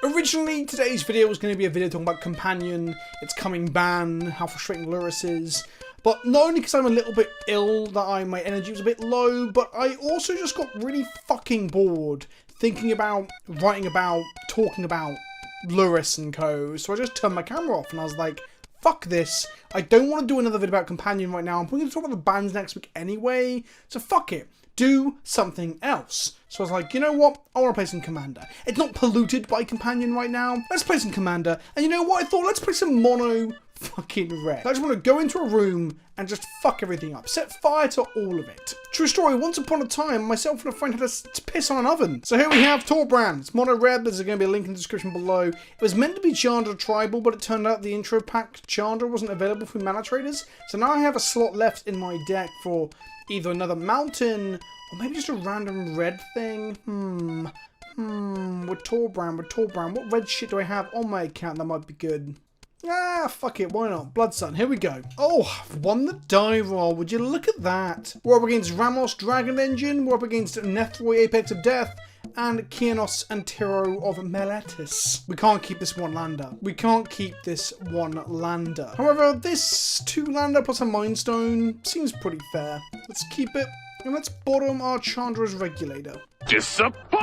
Originally, today's video was going to be a video talking about Companion, its coming ban, how frustrating Lurrus is. But not only because I'm a little bit ill, that my energy was a bit low, but I also just got really fucking bored thinking about, writing about, talking about Lurrus and co. So I just turned my camera off and I was like, fuck this. I don't want to do another video about Companion right now. I'm going to talk about the bans next week anyway. So fuck it. Do something else. So I was like, you know what? I want to play some Commander. It's not polluted by Companion right now. Let's play some Commander. And you know what? I thought, let's play some mono fucking red. I just want to go into a room and just fuck everything up. Set fire to all of it. True story, once upon a time, myself and a friend had to piss on an oven. So here we have Torbran. It's mono red. There's going to be a link in the description below. It was meant to be Chandra Tribal, but it turned out the intro pack Chandra wasn't available for mana traders. So now I have a slot left in my deck for either another mountain or maybe just a random red thing. With Torbran. What red shit do I have on my account that might be good? Ah, fuck it, why not? Blood Sun, here we go. Oh, I've won the die roll. Would you look at that? We're up against Ramos Dragon Engine. We're up against Nethroi Apex of Death. And Kianos Antero of Meletis. We can't keep this one lander. However, this 2-lander plus a Mind Stone seems pretty fair. Let's keep it. And let's bottom our Chandra's Regulator. Disappointed!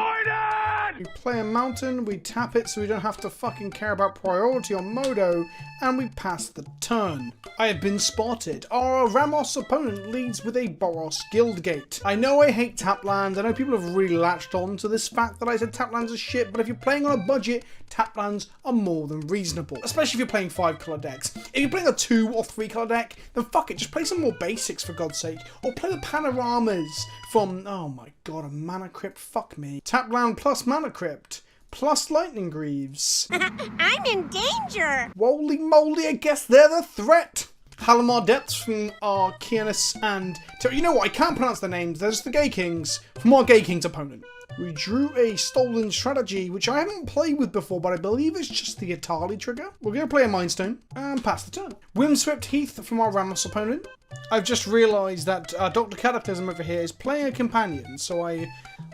We play a mountain, we tap it so we don't have to fucking care about priority on Modo, and we pass the turn. I have been spotted. Our Ramos opponent leads with a Boros Guildgate. I know I hate tap lands. I know people have really latched on to this fact that I said tap lands are shit, but if you're playing on a budget, tap lands are more than reasonable. Especially if you're playing 5-color decks. If you're playing a 2 or 3-color deck, then fuck it, just play some more basics for God's sake. Or play the Panoramas from, oh my god, a Mana Crypt, fuck me. Tap land plus Mana Crypt. Plus Lightning Greaves. I'm in danger! Holy moly, I guess they're the threat! Halimar Depths from our Kianos and... You know what, I can't pronounce their names, they're just the Gay Kings from our Gay Kings opponent. We drew a Stolen Strategy, which I haven't played with before, but I believe it's just the Atali trigger. We're going to play a Mind Stone and pass the turn. Windswept Heath from our Ramos opponent. I've just realised that Dr. Cataclysm over here is playing a Companion, so I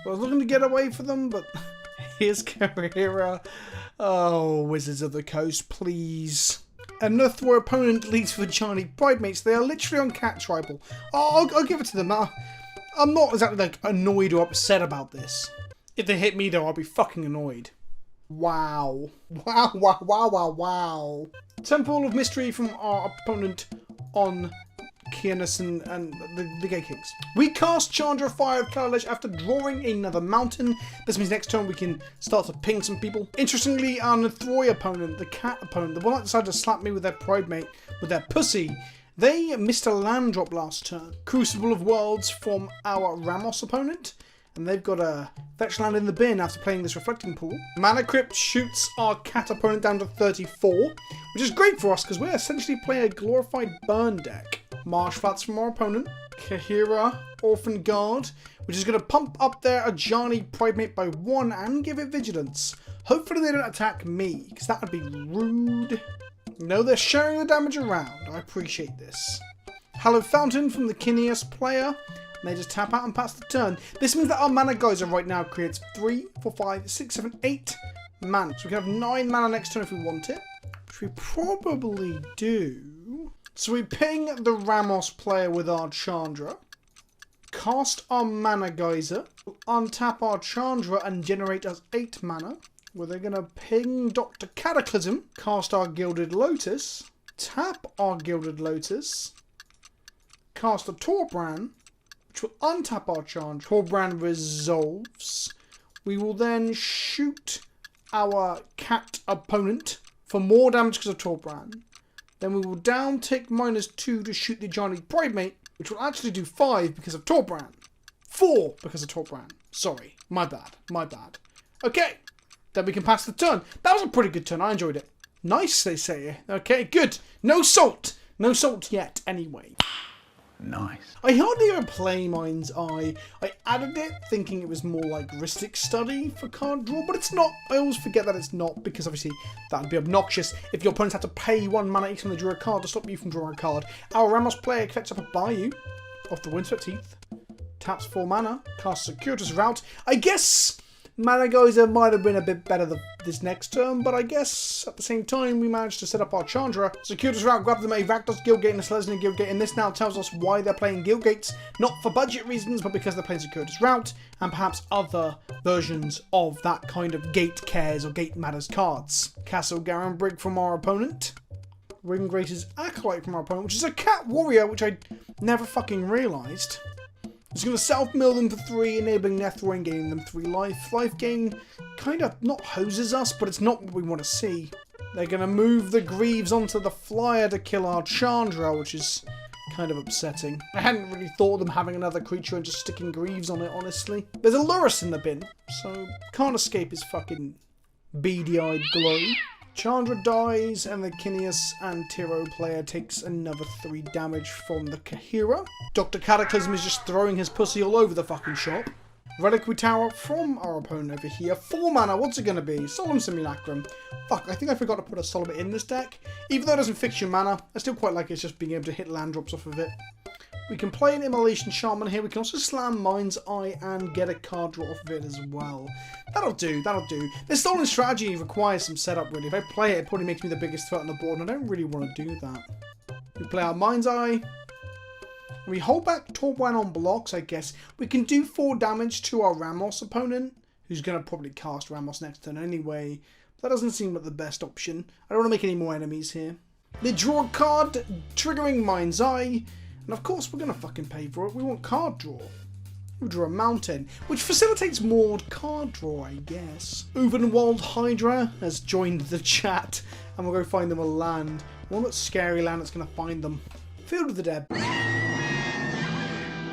was looking to get away from them, but... Here's Carrera. Oh, Wizards of the Coast, please. Nethroi opponent leads for Johnny Bridemates. They are literally on Cat Tribal. Oh, I'll give it to them. I'm not exactly like annoyed or upset about this. If they hit me though, I'll be fucking annoyed. Wow. Wow. Temple of Mystery from our opponent on Kianos and the Gay Kings. We cast Chandra Fire of Kaladesh after drawing another mountain. This means next turn we can start to ping some people. Interestingly, our Nethroi opponent, the cat opponent, the one that decided to slap me with their Pridemate, with their pussy, they missed a land drop last turn. Crucible of Worlds from our Ramos opponent. And they've got a fetch land in the bin after playing this Reflecting Pool. Mana Crypt shoots our cat opponent down to 34, which is great for us because we're essentially playing a glorified burn deck. Marsh Flats from our opponent. Kahira, Orphan Guard, which is going to pump up their Ajani Pridemate by 1 and give it Vigilance. Hopefully they don't attack me, because that would be rude. No, they're sharing the damage around. I appreciate this. Hallowed Fountain from the Kineas player. And they just tap out and pass the turn. This means that our Mana Geyser right now creates 3, 4, 5, 6, 7, 8 mana. So we can have 9 mana next turn if we want it. Which we probably do. So we ping the Ramos player with our Chandra. Cast our Mana Geyser. Untap our Chandra and generate us 8 mana. Where they're going to ping Dr. Cataclysm. Cast our Gilded Lotus. Tap our Gilded Lotus. Cast a Torbran, which will untap our Chandra. Torbran resolves. We will then shoot our cat opponent for more damage because of Torbran. Then we will down tick -2 to shoot the Johnny Bridemate, which will actually do 5 because of Torbran. 4 because of Torbran. Sorry, my bad. Okay, then we can pass the turn. That was a pretty good turn, I enjoyed it. Nice, they say. Okay, good. No salt yet, anyway. Nice. I hardly ever play Mind's Eye. I added it thinking it was more like Ristic Study for card draw, but it's not. I always forget that it's not, because obviously that would be obnoxious if your opponents had to pay 1 mana each time they drew a card to stop you from drawing a card. Our Ramos player collects up a Bayou off the Windswept Heath, taps 4 mana, casts Circuitous Route. I guess Mana Geyser might have been a bit better this next turn, but I guess at the same time we managed to set up our Chandra. Circuitous Route, grab them a Rakdos Guildgate and a Selesnya Guildgate, and this now tells us why they're playing Guildgates, not for budget reasons, but because they're playing Circuitous Route, and perhaps other versions of that kind of Gate Cares or Gate Matters cards. Castle Garenbrig from our opponent. Ringgrater's Acolyte from our opponent, which is a Cat Warrior, which I never fucking realised. It's going to self-mill them for 3, enabling Nethroi and gaining them 3 life. Life gain kind of not hoses us, but it's not what we want to see. They're going to move the Greaves onto the flyer to kill our Chandra, which is kind of upsetting. I hadn't really thought of them having another creature and just sticking Greaves on it, honestly. There's a Lurrus in the bin, so can't escape his fucking beady-eyed glow. Chandra dies, and the Kineas and Tiro player takes another 3 damage from the Kahira. Dr. Cataclysm is just throwing his pussy all over the fucking shop. Reliquary Tower from our opponent over here. 4 mana, what's it going to be? Solemn Simulacrum. Fuck, I think I forgot to put a Solemn in this deck. Even though it doesn't fix your mana, I still quite like it's just being able to hit land drops off of it. We can play an Immolation Shaman here. We can also slam Mind's Eye and get a card draw off of it as well. That'll do, that'll do. This Stolen Strategy requires some setup, really. If I play it, it probably makes me the biggest threat on the board, and I don't really want to do that. We play our Mind's Eye. We hold back Torbran on blocks, I guess. We can do 4 damage to our Ramos opponent, who's going to probably cast Ramos next turn anyway. That doesn't seem like the best option. I don't want to make any more enemies here. They draw a card, triggering Mind's Eye. And of course we're going to fucking pay for it. We want card draw. We draw a mountain, which facilitates more card draw, I guess. Uvenwald Hydra has joined the chat, and we'll go find them a land. One that's scary land that's going to find them. Field of the Dead.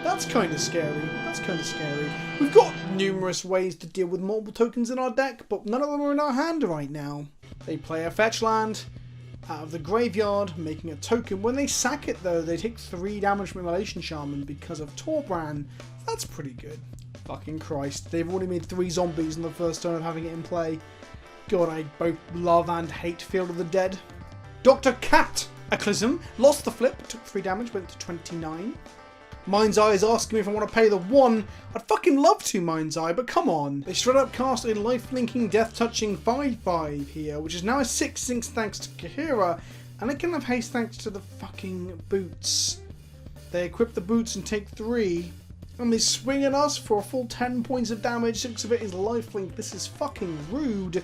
That's kind of scary. That's kind of scary. We've got numerous ways to deal with multiple tokens in our deck, but none of them are in our hand right now. They play a fetch land out of the graveyard, making a token. When they sack it, though, they take 3 damage from Immolation Shaman because of Torbran. That's pretty good. Fucking Christ. They've already made 3 zombies in the first turn of having it in play. God, I both love and hate Field of the Dead. Dr. Cataclysm lost the flip, took 3 damage, went to 29. Mind's Eye is asking me if I want to pay the 1. I'd fucking love to, Mind's Eye, but come on. They straight up cast a life-linking, death-touching 5/5 here, which is now a 6 thanks to Kahira, and it can have haste thanks to the fucking boots. They equip the boots and take 3, and they swing at us for a full 10 points of damage. 6 of it is lifelink. This is fucking rude.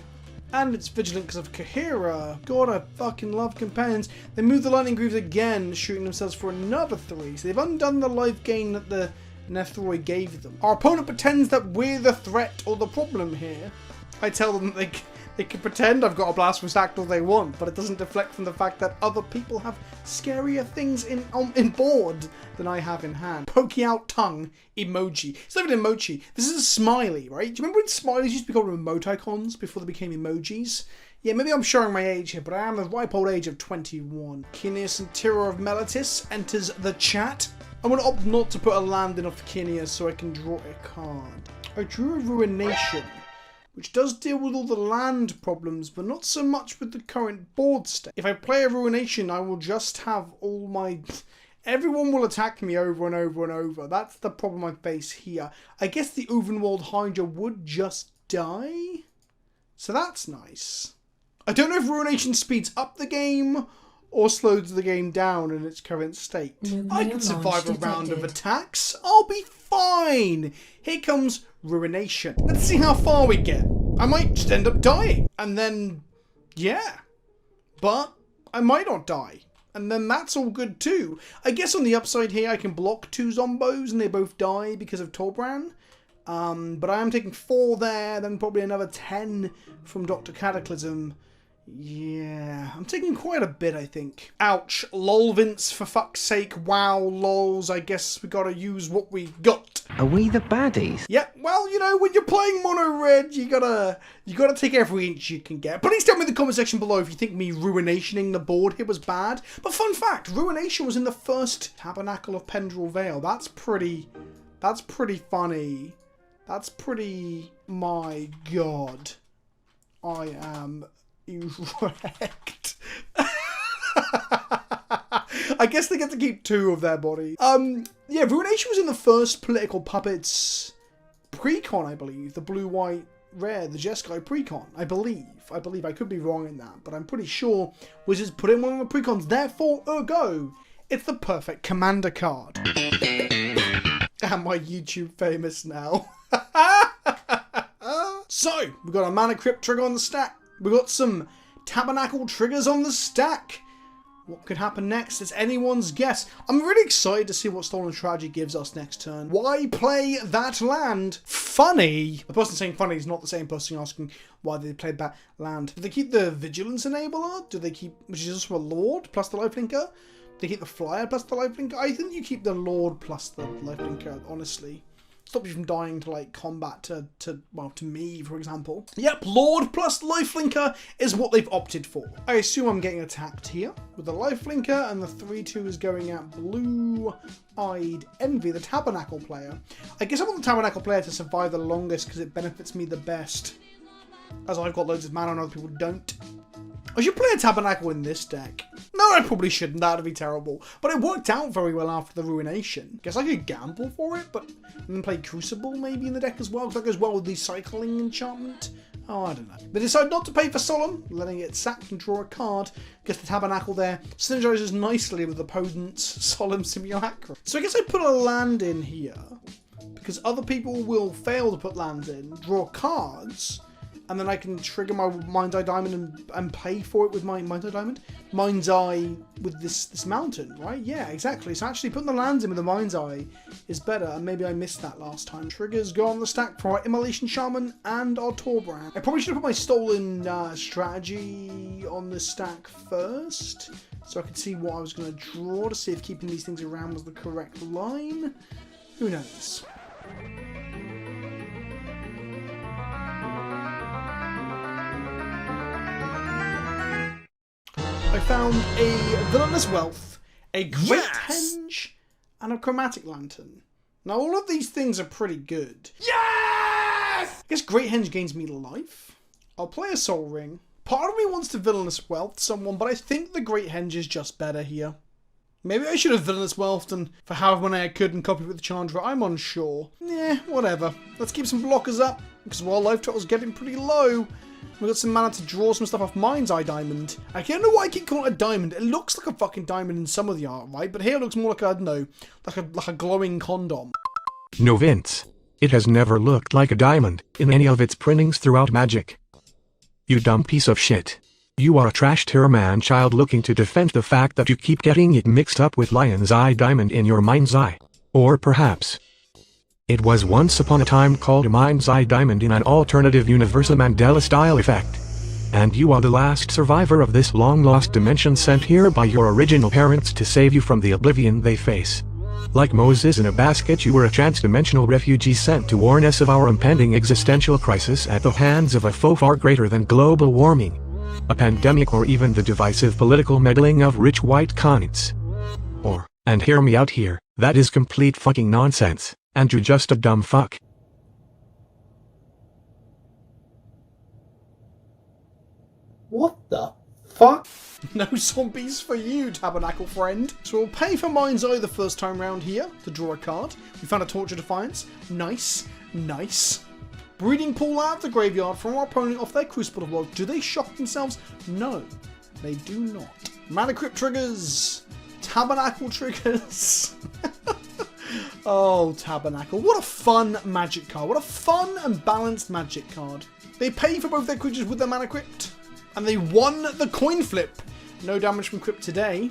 And it's vigilant because of Kahira. God, I fucking love companions. They move the Lightning Greaves again, shooting themselves for another 3. So they've undone the life gain that the Nethroi gave them. Our opponent pretends that we're the threat or the problem here. I tell them that they can pretend I've got a Blasphemous Act all they want, but it doesn't deflect from the fact that other people have scarier things in board than I have in hand. Pokey out tongue emoji. It's not even an emoji. This is a smiley, right? Do you remember when smileys used to be called emoticons before they became emojis? Yeah, maybe I'm showing my age here, but I am the ripe old age of 21. Kineas and Terror of Melitis enters the chat. I'm going to opt not to put a land in off Kineas so I can draw a card. I drew a Ruination, which does deal with all the land problems, but not so much with the current board state. If I play a Ruination, I will just have all my... Everyone will attack me over and over and over. That's the problem I face here. I guess the Uvenwald Hydra would just die? So that's nice. I don't know if Ruination speeds up the game or slows the game down in its current state. I can survive a round of attacks. I'll be fine. Here comes Ruination. Let's see how far we get. I might just end up dying. And then, yeah. But I might not die. And then that's all good too. I guess on the upside here, I can block 2 zombos and they both die because of Torbran. But I am taking 4 there, then probably another 10 from Dr. Cataclysm. Yeah, I'm taking quite a bit, I think. Ouch. Lol, Vince, for fuck's sake. Wow, lols. I guess we gotta use what we got. Are we the baddies? Yeah, well, you know, when you're playing mono red, you gotta take every inch you can get. Please tell me in the comment section below if you think me ruinationing the board here was bad. But fun fact, Ruination was in the first Tabernacle of Pendrell Vale. That's pretty funny. That's pretty, my god. I am erect. I guess they get to keep 2 of their body. Yeah, Ruination was in the first Political Puppets pre-con, I believe. The blue-white rare, the Jeskai Precon, I believe. I could be wrong in that, but I'm pretty sure Wizards put in one of the Precons. Therefore, ergo, it's the perfect commander card. Am I YouTube famous now? So, we've got a Mana Crypt trigger on the stack. We've got some Tabernacle triggers on the stack. What could happen next? It's anyone's guess. I'm really excited to see what Stolen Strategy gives us next turn. Why play that land? Funny. The person saying funny is not the same person asking why they played that land. Do they keep the Vigilance Enabler? Do they keep, which is also a Lord plus the Lifelinker? Do they keep the Flyer plus the Lifelinker? I think you keep the Lord plus the Lifelinker, honestly. Stop you from dying to like combat to me, for example. Yep, Lord plus Lifelinker is what they've opted for. I assume I'm getting attacked here with the Lifelinker, and the 3/2 is going at Blue-Eyed Envy, the Tabernacle player. I guess I want the Tabernacle player to survive the longest because it benefits me the best, as I've got loads of mana and other people don't. I should play a Tabernacle in this deck. No, I probably shouldn't. That would be terrible. But it worked out very well after the Ruination. Guess I could gamble for it, but then play Crucible maybe in the deck as well, because that goes well with the Cycling Enchantment. Oh, I don't know. They decide not to pay for Solemn, letting it sack and draw a card. Gets the Tabernacle there. Synergizes nicely with opponent's Solemn Simulacrum. So I guess I put a land in here, because other people will fail to put lands in, draw cards, and then I can trigger my Mind's Eye Diamond and pay for it with my Mind's Eye Diamond? Mind's Eye with this mountain, right? Yeah, exactly. So actually putting the lands in with the Mind's Eye is better, and maybe I missed that last time. Triggers go on the stack for our Immolation Shaman and our Torbran. I probably should have put my Stolen Strategy on the stack first, so I could see what I was going to draw to see if keeping these things around was the correct line. Who knows? I found a Villainous Wealth, a Great Henge, and a Chromatic Lantern. Now all of these things are pretty good. Yes! I guess Great Henge gains me life. I'll play a Soul Ring. Part of me wants to Villainous Wealth someone, but I think the Great Henge is just better here. Maybe I should have Villainous Wealthed and for however many I could and copied with the Chandra. I'm unsure. Yeah, whatever. Let's keep some blockers up, because while life total's getting pretty low, we've got some mana to draw some stuff off Mind's Eye Diamond. I don't know why I keep calling it a diamond. It looks like a fucking diamond in some of the art, right? But here it looks more like, I don't know, like a glowing condom. No, Vince. It has never looked like a diamond in any of its printings throughout Magic. You dumb piece of shit. You are a trash tier man child looking to defend the fact that you keep getting it mixed up with Lion's Eye Diamond in your Mind's Eye. Or perhaps it was once upon a time called a Mind's Eye Diamond in an alternative universe, a Mandela-style effect. And you are the last survivor of this long-lost dimension sent here by your original parents to save you from the oblivion they face. Like Moses in a basket, you were a trans-dimensional refugee sent to warn us of our impending existential crisis at the hands of a foe far greater than global warming, a pandemic, or even the divisive political meddling of rich white cunts. Or, and hear me out here, that is complete fucking nonsense. And you're just a dumb fuck. What the fuck? No zombies for you, Tabernacle friend. So we'll pay for Mind's Eye the first time round here to draw a card. We found a Torch of Defiance. Nice. Nice. Breeding Pool out of the graveyard from our opponent off their Crucible of Woe. Do they shock themselves? No, they do not. Mana Crypt triggers. Tabernacle triggers. Oh, Tabernacle. What a fun Magic card. What a fun and balanced Magic card. They pay for both their creatures with their Mana Crypt, and they won the coin flip. No damage from Crypt today.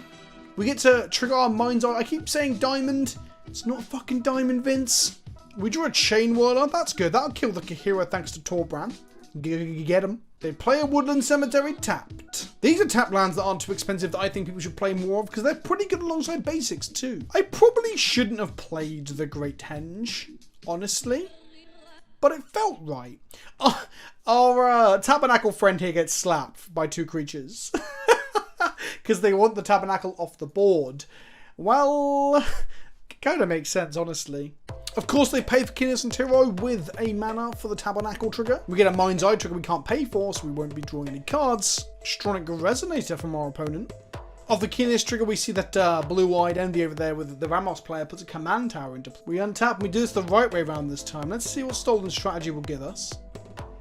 We get to trigger our Mind's Eye. I keep saying diamond. It's not a fucking diamond, Vince. We draw a Chain Whirler. That's good. That'll kill the Kahira thanks to Torbran. Get him. They play a Woodland Cemetery tapped. These are tapped lands that aren't too expensive that I think people should play more of, because they're pretty good alongside basics too. I probably shouldn't have played the Great Henge, honestly, but it felt right. Our Tabernacle friend here gets slapped by two creatures because they want the Tabernacle off the board. Well, kind of makes sense, honestly. Of course, they pay for Kinesis and Tiro with a mana for the Tabernacle trigger. We get a Mind's Eye trigger we can't pay for, so we won't be drawing any cards. Stronic Resonator from our opponent. Of the Kinesis trigger, we see that Blue-Eyed Envy over there with the Ramos player puts a command tower into play. We untap and we do this the right way around this time. Let's see what Stolen Strategy will give us.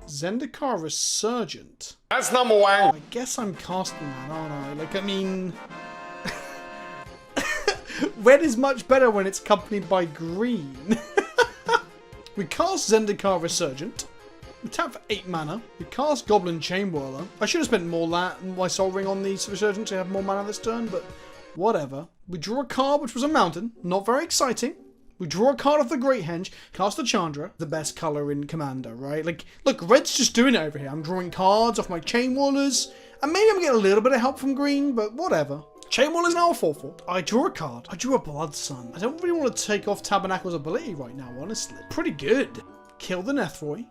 Zendikar Resurgent. That's number one. I guess I'm casting that, aren't I? Like, I mean... red is much better when it's accompanied by green. We cast Zendikar Resurgent. We tap for 8 mana. We cast Goblin Chainwhirler. I should have spent more my Soul Ring on these Resurgent to have more mana this turn, but whatever. We draw a card, which was a mountain. Not very exciting. We draw a card off the Great Henge, cast a Chandra, the best colour in Commander, right? Like, look, red's just doing it over here. I'm drawing cards off my Chainwhirlers, and maybe I'm getting a little bit of help from green, but whatever. Chainwhirler's now a 4/4. I draw a card. I drew a Blood Sun. I don't really want to take off Tabernacle's ability right now, honestly. Pretty good. Kill the Nethroi,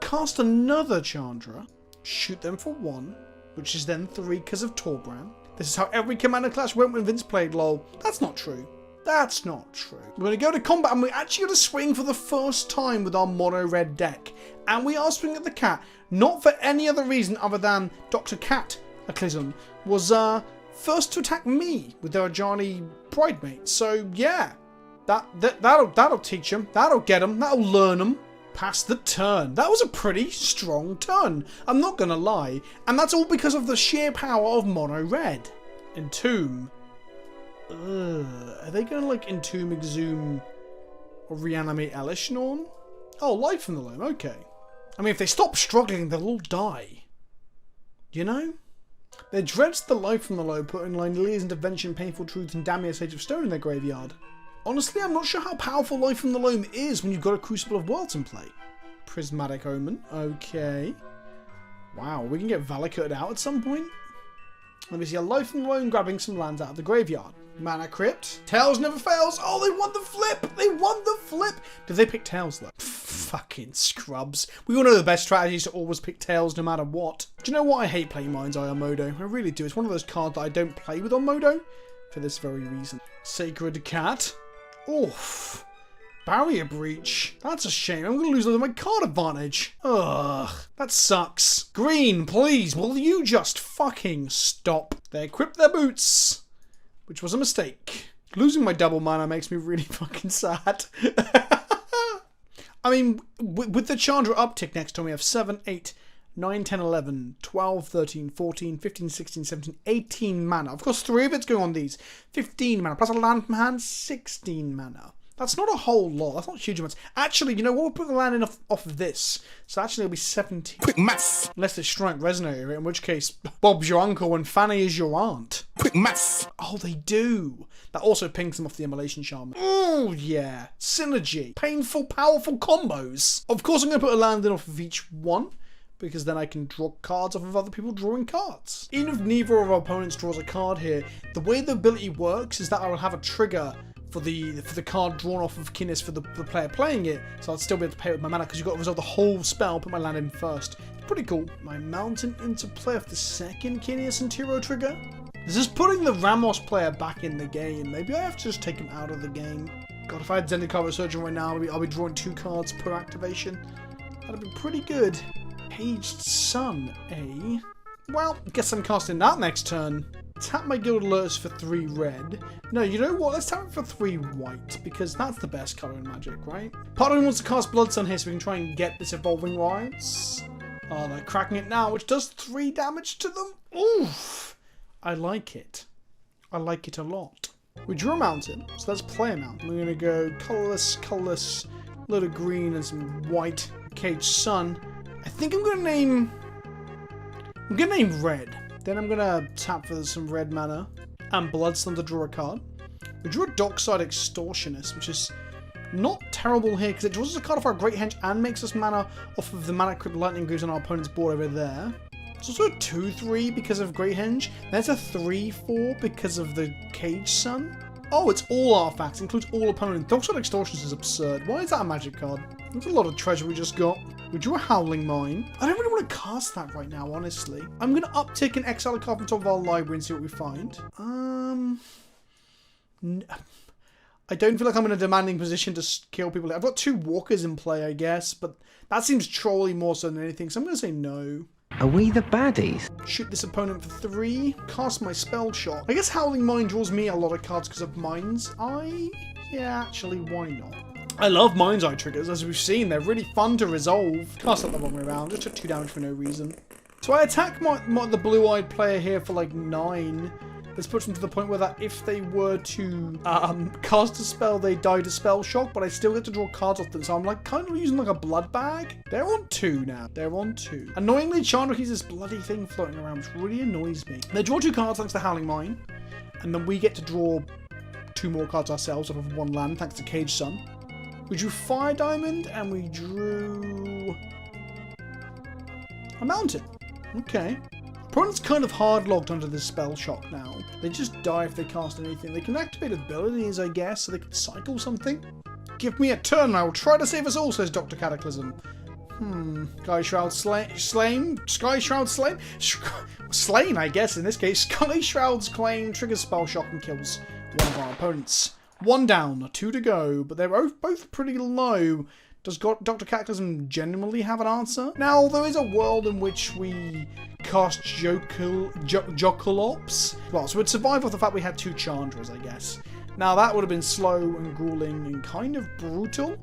cast another Chandra, shoot them for 1, which is then 3 because of Torbran. This is how every Commander clash went when Vince played, lol. That's not true. That's not true. We're going to go to combat and we're actually going to swing for the first time with our mono red deck. And we are swinging at the cat, not for any other reason other than Dr. Cataclysm was first to attack me with their Ajani Bridemate. So yeah, that'll teach him, that'll get him, that'll learn him. Pass the turn. That was a pretty strong turn, I'm not going to lie. And that's all because of the sheer power of mono red. Entomb. Are they going to like Entomb, Exhume, or reanimate Elishnorn? Oh, Life from the Loam, okay. I mean, if they stop struggling, they'll all die. You know? They dredged the Life from the Loam, putting Lilia's Intervention, Painful Truth, and Damia's Age of Stone in their graveyard. Honestly, I'm not sure how powerful Life from the Loam is when you've got a Crucible of Worlds in play. Prismatic Omen, okay. Wow, we can get Valakut out at some point. Let me see, a Life from the Loam grabbing some lands out of the graveyard. Mana Crypt. Tails never fails. Oh, they won the flip. They won the flip. Did they pick Tails, though? Fucking scrubs. We all know the best strategy is to always pick Tails no matter what. Do you know what? I hate playing Mind's Eye on Modo. I really do. It's one of those cards that I don't play with on Modo for this very reason. Sacred Cat. Oof. Barrier Breach. That's a shame. I'm going to lose all of my card advantage. Ugh. That sucks. Green, please. Will you just fucking stop? They equip their boots. Which was a mistake. Losing my double mana makes me really fucking sad. I mean, with the Chandra uptick next time, we have 7, 8, 9, 10, 11, 12, 13, 14, 15, 16, 17, 18 mana. Of course, 3 of it's going on these. 15 mana, plus a land from hand, 16 mana. That's not a whole lot. That's not huge amounts. Actually, you know what? We'll put the land in off of this. So actually, it'll be 17. Quick maths. Unless it's Strike Resonator, in which case, Bob's your uncle and Fanny is your aunt. Quick maths. Oh, they do. That also pings them off the Immolation Charm. Oh, yeah. Synergy. Painful, powerful combos. Of course, I'm going to put a land in off of each one, because then I can draw cards off of other people drawing cards. Even if neither of our opponents draws a card here, the way the ability works is that I will have a trigger for the card drawn off of Kinnis for the player playing it, so I'd still be able to pay it with my mana because you've got to resolve the whole spell, put my land in first. It's pretty cool. My mountain into play off the second Kinnis and Tiro trigger. This is putting the Ramos player back in the game. Maybe I have to just take him out of the game. God, if I had Zendikar Resurgent right now, I'll be drawing 2 cards per activation. That'd be pretty good. Caged Sun, eh? Well, guess I'm casting that next turn. Tap my Guild Alerts for 3 red. No, you know what? Let's tap it for 3 white, because that's the best colour in Magic, right? Part of me wants to cast Blood Sun here so we can try and get this Evolving Wilds. Oh, they're cracking it now, which does 3 damage to them. Oof! I like it. I like it a lot. We drew a mountain, so let's play a mountain. We're going to go colourless, a little green and some white. Caged Sun. I think I'm going to name red. Then I'm going to tap for some red mana and Blood Sun to draw a card. We drew a Dockside Extortionist, which is not terrible here because it draws us a card off our Great Henge and makes us mana off of the Mana Crypt Lightning Greaves on our opponent's board over there. It's also a 2/3 because of Great Henge. Then it's a 3/4 because of the Caged Sun. Oh, it's all artifacts, includes all opponents. Dockside Extortionist is absurd. Why is that a magic card? That's a lot of treasure we just got. We drew a Howling Mine. I don't really want to cast that right now, honestly. I'm going to uptick and exile a card from top of our library and see what we find. I don't feel like I'm in a demanding position to kill people. I've got 2 walkers in play, I guess, but that seems trolly more so than anything, so I'm going to say no. Are we the baddies? Shoot this opponent for 3. Cast my Spell Shot. I guess Howling Mine draws me a lot of cards because of Mind's Eye. Yeah, actually, why not? I love Mind's Eye triggers, as we've seen. They're really fun to resolve. Cast that the wrong way around. Just took 2 damage for no reason. So I attack the blue-eyed player here for like 9. This puts them to the point where that if they were to cast a spell, they die to spell shock, but I still get to draw cards off them. So I'm like kind of using like a blood bag. They're on 2 now. They're on 2. Annoyingly, Chandra keeps this bloody thing floating around, which really annoys me. They draw 2 cards thanks to Howling Mine, and then we get to draw 2 more cards ourselves off of 1 land thanks to Cage Sun. We drew Fire Diamond, and we drew a Mountain. Okay. Opponent's kind of hard-locked under this spell shock now. They just die if they cast anything. They can activate abilities, I guess, so they can cycle something. Give me a turn and I will try to save us all, says Dr. Cataclysm. Sky Shroud Slain? Sky Shroud Slain? Slain, I guess, in this case. Sky Shroud's Claim triggers spell shock and kills one of our opponents. 1 down, 2 to go, but they're both pretty low. Does Dr. Cataclysm genuinely have an answer? Now, there is a world in which we cast Jokolops. Well, so we'd survive off the fact we had 2 Chandras, I guess. Now, that would have been slow and grueling and kind of brutal.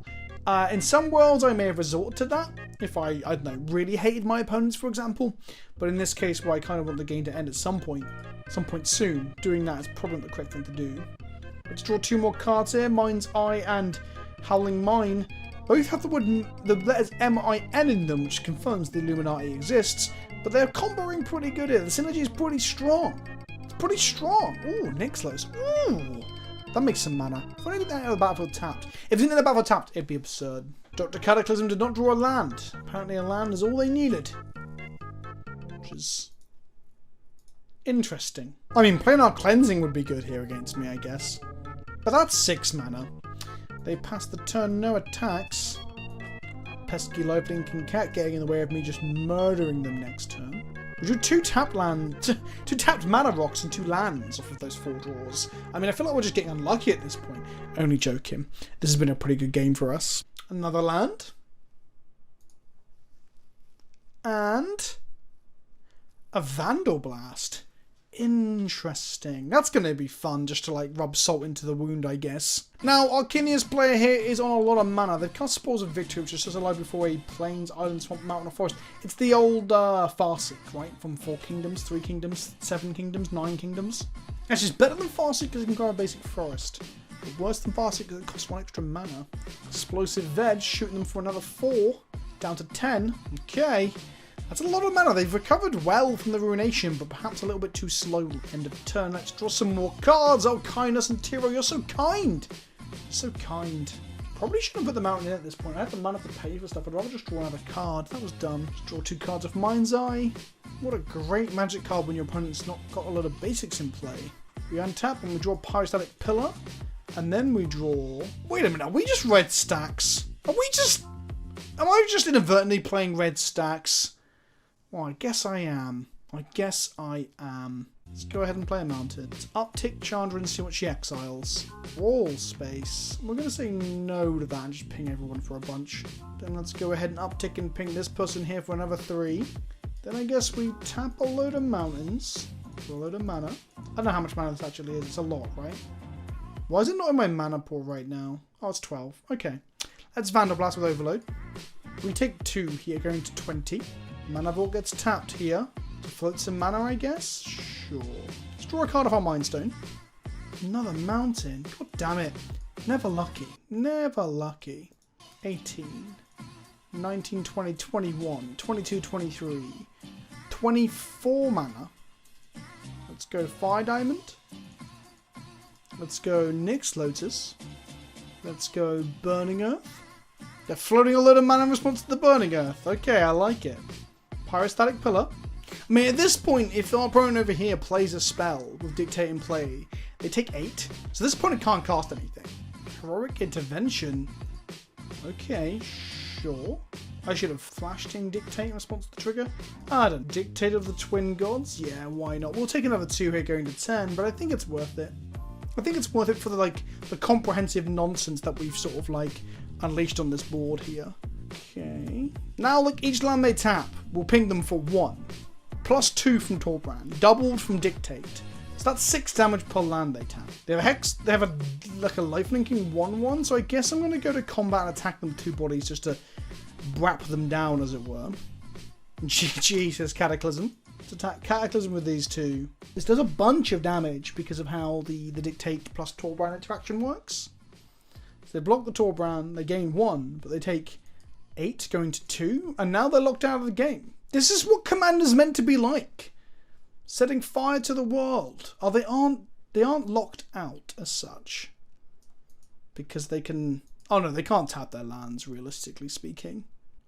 In some worlds, I may have resorted to that, if I don't know, really hated my opponents, for example. But in this case, where I kind of want the game to end at some point soon, doing that is probably not the correct thing to do. Let's draw 2 more cards here. Mind's Eye and Howling Mine both have the letters M-I-N in them, which confirms the Illuminati exists, but they're comboing pretty good here. The synergy is pretty strong. It's pretty strong. Ooh, Nixlos. Ooh, that makes some mana. If only that out of the battlefield tapped. If it's in the battlefield tapped, it'd be absurd. Dr. Cataclysm did not draw a land. Apparently a land is all they needed. Which is interesting. I mean, Planar Cleansing would be good here against me, I guess. But that's 6 mana. They pass the turn, no attacks. Pesky Lifelink Cat getting in the way of me just murdering them next turn. We drew 2 tapped mana rocks and 2 lands off of those 4 draws. I mean, I feel like we're just getting unlucky at this point. Only joking. This has been a pretty good game for us. Another land. And a Vandal Blast. Interesting. That's going to be fun just to like rub salt into the wound, I guess. Now, our Arcinius player here is on a lot of mana. They've cast Spores of Victory, which is just alive before a Plains, Island, Swamp, Mountain, or Forest. It's the old Farseek, right? From 4 kingdoms, 3 kingdoms, 7 kingdoms, 9 kingdoms. Actually, it's better than Farseek because it can grow a basic forest. But worse than Farseek because it costs 1 extra mana. Explosive Veg, shooting them for another 4. Down to 10. Okay. That's a lot of mana. They've recovered well from the Ruination, but perhaps a little bit too slowly. End of turn. Let's draw some more cards. Oh, Kindness and Tiro, you're so kind. So kind. Probably shouldn't have put the mountain in at this point. I had the mana to pay for stuff. I'd rather just draw another card. That was dumb. Just draw 2 cards of Mind's Eye. What a great magic card when your opponent's not got a lot of basics in play. We untap and we draw Pyrostatic Pillar. And then we draw... Wait a minute. Are we just red stacks? Am I just inadvertently playing red stacks? Well, I guess I am. Let's go ahead and play a mounted. Let's uptick Chandra and see what she exiles. Wall space. We're going to say no to that and just ping everyone for a bunch. Then let's go ahead and uptick and ping this person here for another 3. Then I guess we tap a load of mountains for a load of mana. I don't know how much mana this actually is. It's a lot, right? Why is it not in my mana pool right now? Oh, it's 12. Okay. Let's Vandal Blast with Overload. We take 2 here, going to 20. Mana Vault gets tapped here to float some mana, I guess? Sure. Let's draw a card off our Mind Stone. Another mountain. God damn it. Never lucky. Never lucky. 18. 19, 20, 21. 22, 23. 24 mana. Let's go Fire Diamond. Let's go Nyx Lotus. Let's go Burning Earth. They're floating a load of mana in response to the Burning Earth. Okay, I like it. Pyrostatic Pillar. I mean, at this point, if our opponent over here plays a spell with Dictate in play, they take 8. So this opponent can't cast anything. Heroic Intervention. Okay, sure. I should have flashed in Dictate in response to the trigger. I don't know. Dictate of the Twin Gods? Yeah, why not? We'll take another 2 here going to 10, but I think it's worth it. I think it's worth it for the comprehensive nonsense that we've sort of like unleashed on this board here. Okay. Now look, each land they tap, we'll ping them for 1. Plus 2 from Torbran. Doubled from Dictate. It's So that's 6 damage per land they tap. They have a hex. They have like a lifelinking 1/1. So I guess I'm going to go to combat and attack them with 2 bodies just to wrap them down, as it were. GG says Cataclysm. To attack Cataclysm with these 2. This does a bunch of damage because of how the Dictate plus Torbran interaction works. So they block the Torbran, they gain 1, but they take 8 going to 2, and now they're locked out of the game. This is what Commander's meant to be like. Setting fire to the world. Oh, they aren't locked out as such. Because they can... Oh no, they can't tap their lands, realistically speaking.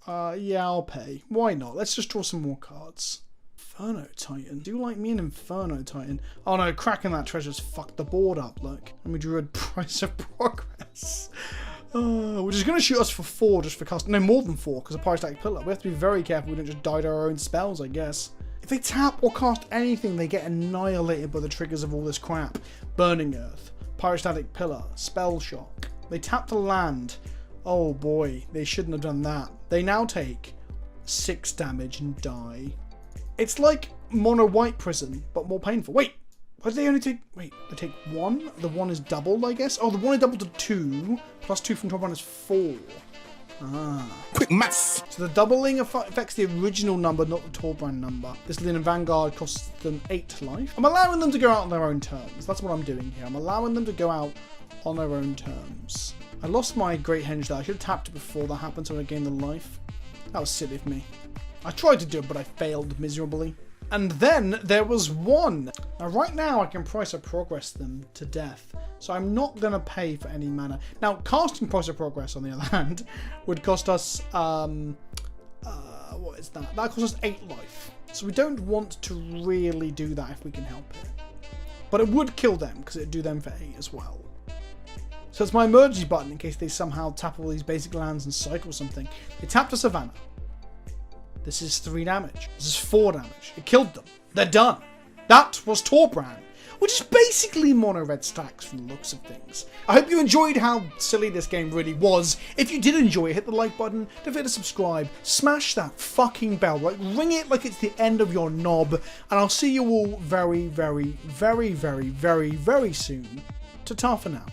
Yeah, I'll pay. Why not? Let's just draw some more cards. Inferno Titan. Do you like me an Inferno Titan? Oh no, cracking that treasure's fucked the board up, look. And we drew a Price of Progress. Which is going to shoot us for 4 just for casting. No, more than 4, because of Pyrostatic Pillar. We have to be very careful we don't just die to our own spells, I guess. If they tap or cast anything, they get annihilated by the triggers of all this crap. Burning Earth, Pyrostatic Pillar, Spell Shock. They tap the land. Oh boy, they shouldn't have done that. They now take 6 damage and die. It's like Mono White Prison, but more painful. Wait, why do they only take... Wait, they take 1? The 1 is doubled, I guess? Oh, the 1 is doubled to 2, plus 2 from Torbran is 4. Quick maths. So the doubling affects the original number, not the Torbran number. This Linen Vanguard costs them 8 life. I'm allowing them to go out on their own terms. That's what I'm doing here. I'm allowing them to go out on their own terms. I lost my Great Henge there. I should have tapped it before that happened so I gained the life. That was silly of me. I tried to do it, but I failed miserably. And then there was 1. Now right now I can Price of Progress them to death. So I'm not going to pay for any mana. Now casting Price of Progress on the other hand would cost us, what is that? That costs us 8 life. So we don't want to really do that if we can help it. But it would kill them because it would do them for 8 as well. So it's my emergency button in case they somehow tap all these basic lands and cycle something. They tapped a Savannah. This is 3 damage. This is 4 damage. It killed them. They're done. That was Torbran, which is basically mono red stacks from the looks of things. I hope you enjoyed how silly this game really was. If you did enjoy it, hit the like button, don't forget to subscribe, smash that fucking bell, like ring it like it's the end of your knob, and I'll see you all very, very, very, very, very, very soon. Ta-ta for now.